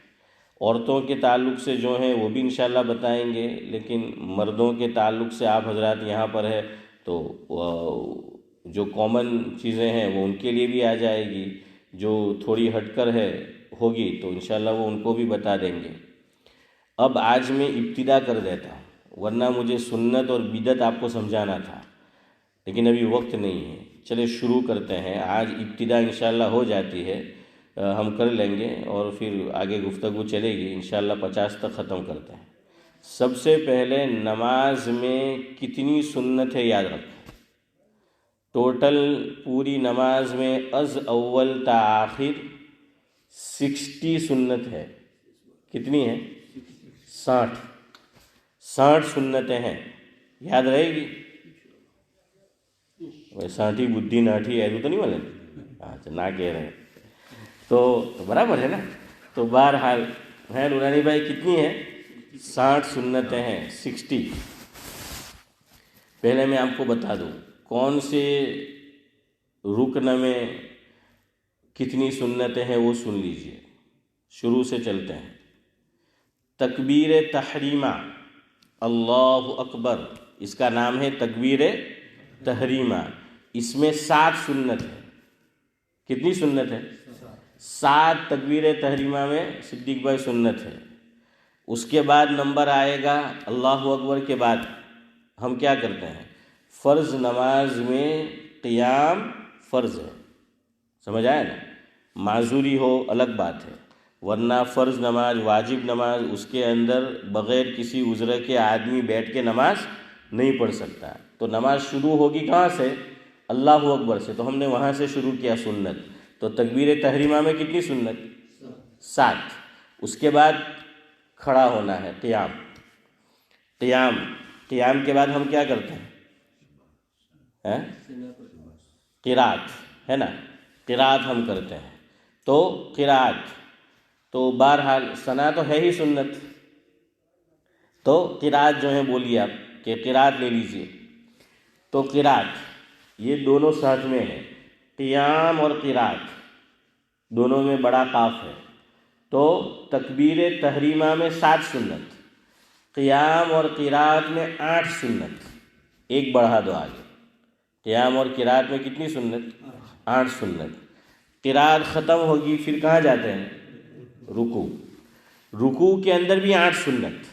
عورتوں کے تعلق سے جو ہیں وہ بھی انشاءاللہ بتائیں گے، لیکن مردوں کے تعلق سے آپ حضرات یہاں پر ہے تو جو کامن چیزیں ہیں وہ ان کے لیے بھی آ جائے گی، جو تھوڑی ہٹ کر ہے ہوگی تو انشاءاللہ وہ ان کو بھی بتا دیں گے. اب آج میں ابتدا کر دیتا ہوں، ورنہ مجھے سنت اور بدعت آپ کو سمجھانا تھا، لیکن ابھی وقت نہیں ہے. چلے شروع کرتے ہیں. آج ابتدا انشاءاللہ ہو جاتی ہے، ہم کر لیں گے اور پھر آگے گفتگو چلے گی انشاءاللہ. 50 تک ختم کرتے ہیں. سب سے پہلے نماز میں کتنی سنت ہے یاد رکھیں. ٹوٹل پوری نماز میں از اول تا آخر 60 سنت ہے. کتنی ہے؟ 60 سنتیں ہیں. یاد رہے گی؟ 60 بدھی ناٹھی ایسے تو نہیں بولے؟ اچھا نہ کہہ رہے ہیں تو برابر ہے نا. تو بہرحال ہے نورانی بھائی کتنی ہے؟ 60 سنتیں ہیں. 60. پہلے میں آپ کو بتا دوں کون سے رکن میں کتنی سنتیں ہیں وہ سن لیجئے. شروع سے چلتے ہیں. تکبیر تحریمہ، اللہ اکبر، اس کا نام ہے تکبیر تحریمہ. اس میں 7 سنت ہے. کتنی سنت ہے؟ 7 تکبیر تحریمہ میں صدیق بھائی سنت ہے. اس کے بعد نمبر آئے گا اللہ اکبر کے بعد ہم کیا کرتے ہیں؟ فرض نماز میں قیام فرض ہے. سمجھ آیا نا؟ معذوری ہو الگ بات ہے، ورنہ فرض نماز واجب نماز اس کے اندر بغیر کسی عذر کے آدمی بیٹھ کے نماز نہیں پڑھ سکتا. تو نماز شروع ہوگی کہاں سے؟ اللہ اکبر سے. تو ہم نے وہاں سے شروع کیا سنت. تو تکبیر تحریمہ میں کتنی سنت؟ 7. اس کے بعد کھڑا ہونا ہے، قیام. قیام کے بعد ہم کیا کرتے ہیں؟ قرات ہے نا، قرات ہم کرتے ہیں. تو قرات تو بہرحال ثنا تو ہے ہی سنت. تو قرات جو ہے بولیے آپ کہ قرات لے لیجئے. تو قرات یہ دونوں ساتھ میں ہے. قیام اور قرات دونوں میں بڑا قاف ہے. تو تکبیر تحریمہ میں 7 سنت، قیام اور قرات میں 8 سنت. ایک بڑھا دو آگے. قیام اور قرات میں کتنی سنت؟ 8 سنت. قرات ختم ہوگی پھر کہاں جاتے ہیں؟ رکوع. رکوع کے اندر بھی 8 سنت.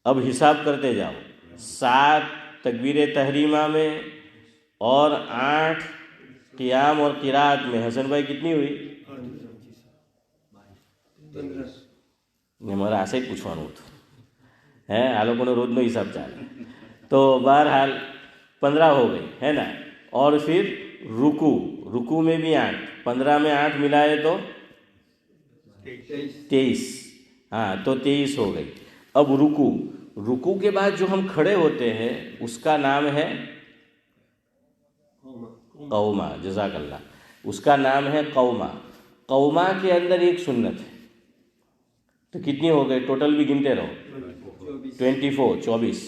اب حساب کرتے جاؤ. 7 تکبیر تحریمہ میں اور 8 قیام اور قرات میں. حسن بھائی کتنی ہوئی؟ ہمارا ایسے ہی پوچھوانا ہوتا ہے آلوں کو روز میں حساب چاہے. تو بہرحال 15 ہو گئی ہے نا. اور پھر رکوع میں بھی 8. 15 میں 8 ملائے تو 23. ہاں تو 23 ہو گئی. اب رکوع کے بعد جو ہم کھڑے ہوتے ہیں اس کا نام ہے قومہ. جزاک اللہ. اس کا نام ہے قومہ. قومہ کے اندر ایک سنت ہے. تو کتنی ہو گئی ٹوٹل بھی گنتے رہو. 24.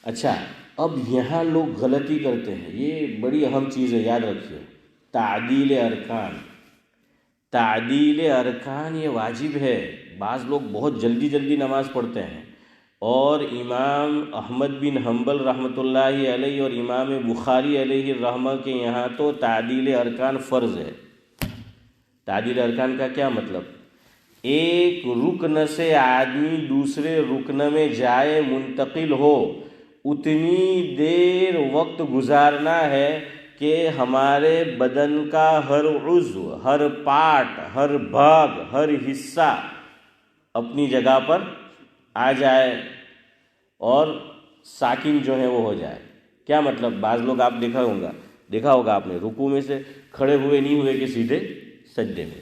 اچھا، اب یہاں لوگ غلطی کرتے ہیں، یہ بڑی اہم چیز ہے، یاد رکھیے، تعدیل ارکان۔ تعدیل ارکان یہ واجب ہے۔ بعض لوگ بہت جلدی جلدی نماز پڑھتے ہیں، اور امام احمد بن حنبل رحمۃ اللہ علیہ اور امام بخاری علیہ الرحمہ کے یہاں تو تعدیل ارکان فرض ہے۔ تعدیل ارکان کا کیا مطلب؟ ایک رکن سے آدمی دوسرے رکن میں جائے، منتقل ہو، اتنی دیر وقت گزارنا ہے کہ ہمارے بدن کا ہر عضو، ہر پارٹ، ہر بھاگ، ہر حصہ اپنی جگہ پر آ جائے اور ساکن جو ہے وہ ہو جائے۔ کیا مطلب؟ بعض لوگ آپ دیکھا ہوگا آپ نے، رکوع میں سے کھڑے ہوئے نہیں ہوئے کہ سیدھے سجدے میں،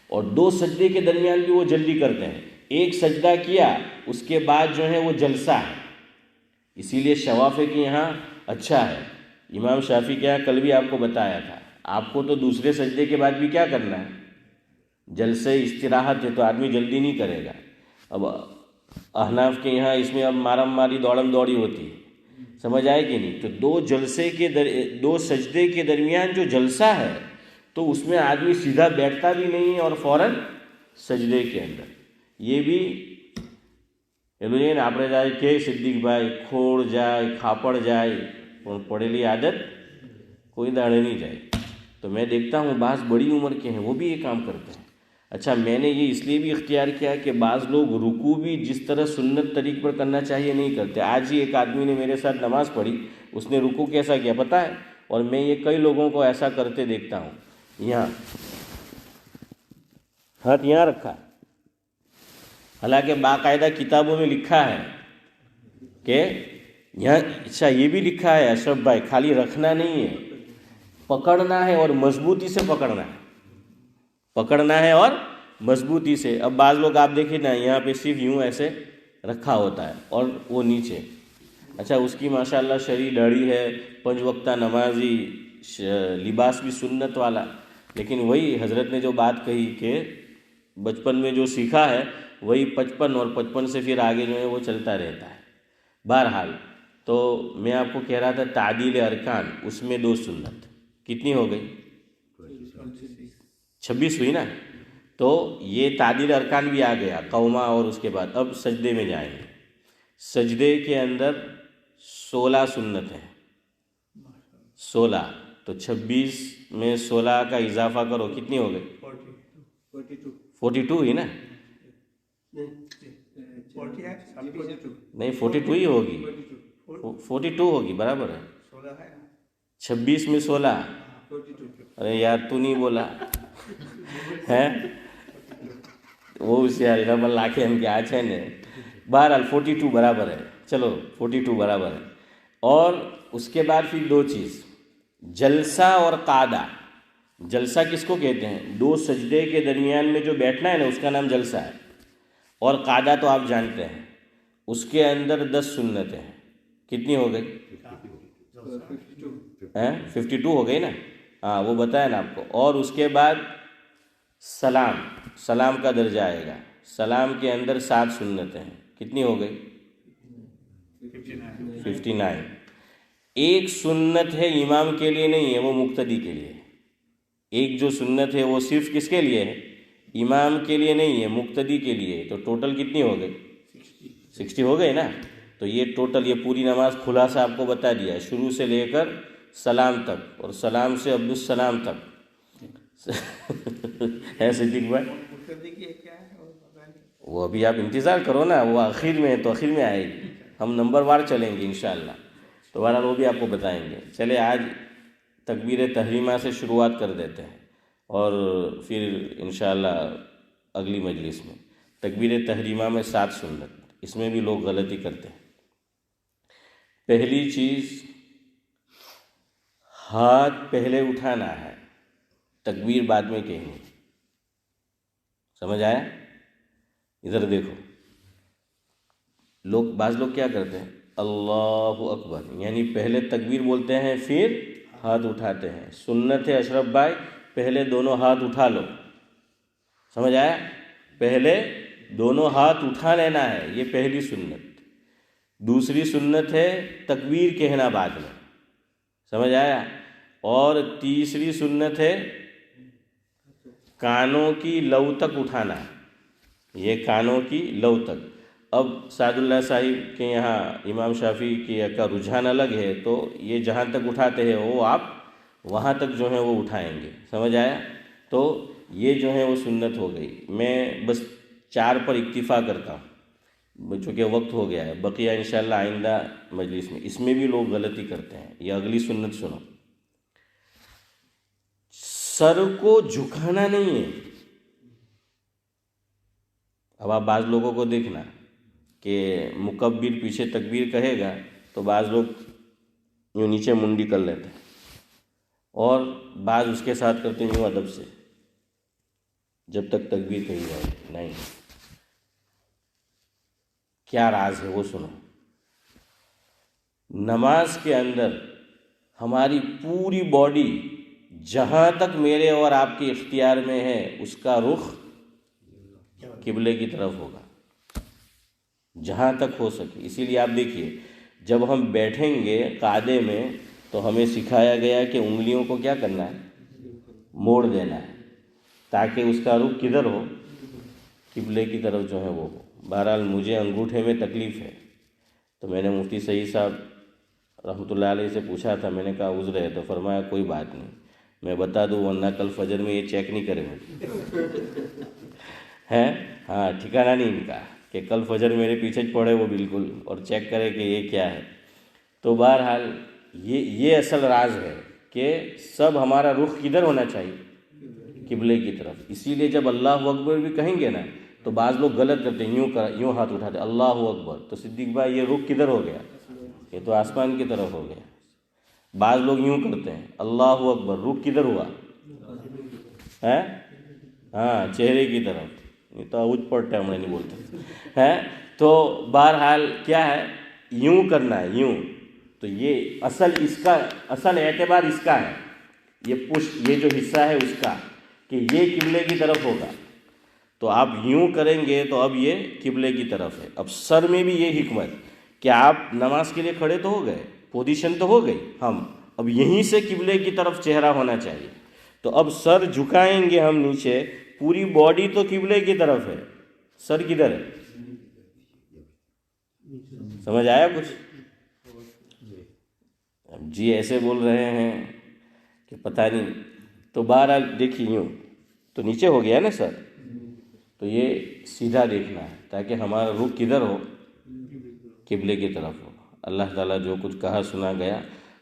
اور دو سجدے کے درمیان بھی وہ جلدی کرتے ہیں۔ ایک سجدہ کیا، اس کے بعد جو ہے وہ جلسہ ہے۔ اسی لیے شوافی کے یہاں اچھا ہے، امام شافعی کے یہاں کل بھی آپ کو بتایا تھا، آپ کو تو دوسرے سجدے کے بعد بھی کیا کرنا ہے؟ جلسے استراحت ہے، تو آدمی جلدی نہیں کرے گا۔ اب احناف کے یہاں اس میں اب مارم ماری دوڑم دوڑی ہوتی ہے، سمجھ آئے کہ نہیں؟ تو دو سجدے کے درمیان جو جلسہ ہے، تو اس میں آدمی سیدھا بیٹھتا بھی نہیں ہے اور فوراً سجدے کے اندر۔ یہ بھی آپ نے جائے کہ صدیق بھائی کھوڑ جائے، کھاپڑ جائے، پڑے لی عادت کوئی داڑے نہیں جائے۔ تو میں دیکھتا ہوں بعض بڑی عمر کے ہیں، وہ بھی یہ کام کرتے ہیں۔ اچھا، میں نے یہ اس لیے بھی اختیار کیا کہ بعض لوگ رکوع بھی جس طرح سنت طریق پر کرنا چاہیے نہیں کرتے۔ آج ہی ایک آدمی نے میرے ساتھ نماز پڑھی، اس نے رکوع کیسا کیا پتہ ہے؟ اور میں یہ کئی لوگوں کو ایسا کرتے دیکھتا ہوں، یہاں ہاتھ یہاں رکھا، حالانکہ باقاعدہ کتابوں میں لکھا ہے کہ یہاں، اچھا یہ بھی لکھا ہے اشرف بھائی، خالی رکھنا نہیں ہے، پکڑنا ہے اور مضبوطی سے پکڑنا ہے اور مضبوطی سے۔ اب بعض لوگ آپ دیکھیں نا، یہاں پہ صرف یوں ایسے رکھا ہوتا ہے اور وہ نیچے، اچھا اس کی ماشاءاللہ شرعی داڑھی ہے، 5 وقتہ نمازی، لباس بھی سنت والا، لیکن وہی حضرت نے جو بات کہی کہ بچپن میں جو سیکھا ہے وہی 55 اور 55 سے پھر آگے جو ہے وہ چلتا رہتا ہے۔ بہرحال تو میں آپ کو کہہ رہا تھا تعدیل ارکان، اس میں 2 سنت کتنی ہو گئی؟ 26 ہوئی نا؟ تو یہ تعدیل ارکان بھی آ گیا، قومہ، اور اس کے بعد اب سجدے میں جائیں گے۔ سجدے کے اندر 16 سنت ہیں، 16، تو 26 میں 16 کا اضافہ کرو، کتنی ہو گئی؟ 42 ہوئی نا؟ نہیں 42 ہی ہوگی، 42 ہوگی، برابر ہے۔ 26 میں 16، ارے یار تو نہیں بولا ہے، وہ اس یار رب اللہ کے ہم کے آچھے نے، بہرحال 42 برابر ہے، چلو 42 برابر ہے۔ اور اس کے بعد پھر 2 چیز، جلسہ اور قعدہ۔ جلسہ کس کو کہتے ہیں؟ 2 سجدے کے درمیان میں جو بیٹھنا ہے نا، اس کا نام جلسہ ہے۔ اور قعدہ تو آپ جانتے ہیں، اس کے اندر 10 سنتیں ہیں، کتنی ہو گئی؟ 52 ہو گئی نا؟ ہاں وہ بتایا نا آپ کو۔ اور اس کے بعد سلام کا درجہ آئے گا، سلام کے اندر 7 سنتیں ہیں، کتنی ہو گئی؟ 59۔ ایک سنت ہے امام کے لیے نہیں ہے، وہ مقتدی کے لیے۔ ایک جو سنت ہے وہ صرف کس کے لیے ہے؟ امام کے لیے نہیں ہے، مقتدی کے لیے۔ تو ٹوٹل کتنی ہو گئی؟ 60 ہو گئے نا؟ تو یہ ٹوٹل، یہ پوری نماز خلاصہ آپ کو بتا دیا ہے، شروع سے لے کر سلام تک، اور سلام سے عبدالسلام تک ہے صدیق بھائی؟ وہ ابھی آپ انتظار کرو نا، وہ آخر میں ہے تو آخر میں آئے گی، ہم نمبر وار چلیں گے انشاءاللہ، تو بہرحال وہ بھی آپ کو بتائیں گے۔ چلے آج تکبیر تحریمہ سے شروعات کر دیتے ہیں، اور پھر انشاءاللہ اگلی مجلس میں تکبیر تحریمہ میں 7 سنت، اس میں بھی لوگ غلطی کرتے ہیں۔ پہلی چیز، ہاتھ پہلے اٹھانا ہے، تکبیر بعد میں کہنی، سمجھ آیا؟ ادھر دیکھو، بعض لوگ کیا کرتے ہیں، اللہ اکبر، یعنی پہلے تکبیر بولتے ہیں پھر ہاتھ اٹھاتے ہیں۔ سنت ہے اشرف بھائی، پہلے دونوں ہاتھ اٹھا لو، سمجھ آیا؟ پہلے دونوں ہاتھ اٹھا لینا ہے، یہ پہلی سنت۔ دوسری سنت ہے تکبیر کہنا بعد میں، سمجھ آیا؟ اور تیسری سنت ہے کانوں کی لو تک اٹھانا، یہ کانوں کی لو تک۔ اب سعد اللہ صاحب کے یہاں امام شافعی کی کا رجحان الگ ہے، تو یہ جہاں تک اٹھاتے ہیں وہ آپ وہاں تک جو ہے وہ اٹھائیں گے، سمجھ آیا؟ تو یہ جو ہے وہ سنت ہو گئی۔ میں بس 4 پر اکتفا کرتا ہوں چونکہ وقت ہو گیا ہے، بقیہ انشاءاللہ آئندہ مجلس میں۔ اس میں بھی لوگ غلطی کرتے ہیں، یہ اگلی سنت سنو۔ سر کو جھکانا نہیں ہے۔ اب آپ بعض لوگوں کو دیکھنا کہ مکبر پیچھے تکبیر کہے گا تو بعض لوگ یوں نیچے منڈی کر لیتے ہیں، اور بعض اس کے ساتھ کرتے ہیں یوں ادب سے جب تک تکبیر کہی جائے۔ نہیں، کیا راز ہے وہ سنو۔ نماز کے اندر ہماری پوری باڈی جہاں تک میرے اور آپ کے اختیار میں ہے اس کا رخ قبلے کی طرف ہوگا، جہاں تک ہو سکے۔ اسی لیے آپ دیکھیے جب ہم بیٹھیں گے قعدے میں تو ہمیں سکھایا گیا کہ انگلیوں کو کیا کرنا ہے، موڑ دینا ہے، تاکہ اس کا رخ کدھر ہو، قبلے کی طرف جو ہے وہ ہو۔ بہرحال مجھے انگوٹھے میں تکلیف ہے، تو میں نے مفتی سعید صاحب رحمۃ اللہ علیہ سے پوچھا تھا، میں نے کہا عذر ہے، تو فرمایا کوئی بات نہیں، میں بتا دوں ورنہ کل فجر میں یہ چیک نہیں کرے ہیں، ہاں ٹھکانہ نہیں ان کا کہ کل فجر میرے پیچھے پڑے وہ بالکل اور چیک کرے کہ یہ کیا ہے۔ تو بہرحال یہ اصل راز ہے کہ سب ہمارا رخ کدھر ہونا چاہیے، قبلے کی طرف۔ اسی لیے جب اللہ اکبر بھی کہیں گے نا تو بعض لوگ غلط کرتے ہیں، یوں ہاتھ اٹھاتے اللہ اکبر، تو صدیق بھائی یہ رخ کدھر ہو گیا، یہ تو آسمان کی طرف ہو گیا۔ بعض لوگ یوں کرتے ہیں اللہ اکبر، رخ کدھر ہوا ہے، ہاں چہرے کی طرف، یہ تو اونچ پڑتا ہے ہم نہیں بولتے ہیں۔ تو بہرحال کیا ہے، یوں کرنا ہے، یوں۔ تو یہ اصل اعتبار اس کا ہے، یہ جو حصہ ہے اس کا، کہ یہ قبلے کی طرف ہوگا۔ تو آپ یوں کریں گے تو اب یہ قبلے کی طرف ہے۔ اب سر میں بھی یہ حکمت کہ آپ نماز کے لیے کھڑے تو ہو گئے، پوزیشن تو ہو گئی، ہم اب یہیں سے قبلے کی طرف چہرہ ہونا چاہیے۔ تو اب سر جھکائیں گے ہم نیچے، پوری باڈی تو قبلے کی طرف ہے، سر کدھر ہے، سمجھ آیا کچھ؟ اب جی ایسے بول رہے ہیں کہ پتہ نہیں۔ تو بہرحال دیکھیے یوں تو نیچے ہو گیا نا سر، تو یہ سیدھا دیکھنا ہے تاکہ ہمارا رخ کدھر ہو، قبلے کی طرف ہو۔ اللہ تعالیٰ جو کچھ کہا سنا گیا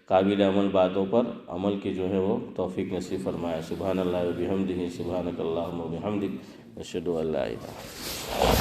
قابل عمل باتوں پر عمل کی جو ہے وہ توفیق نصیب فرمائے۔ سبحان اللہ و بحمدہ، سبحانک اللہم و بحمدک، اشہد ان لا الہ الا انت۔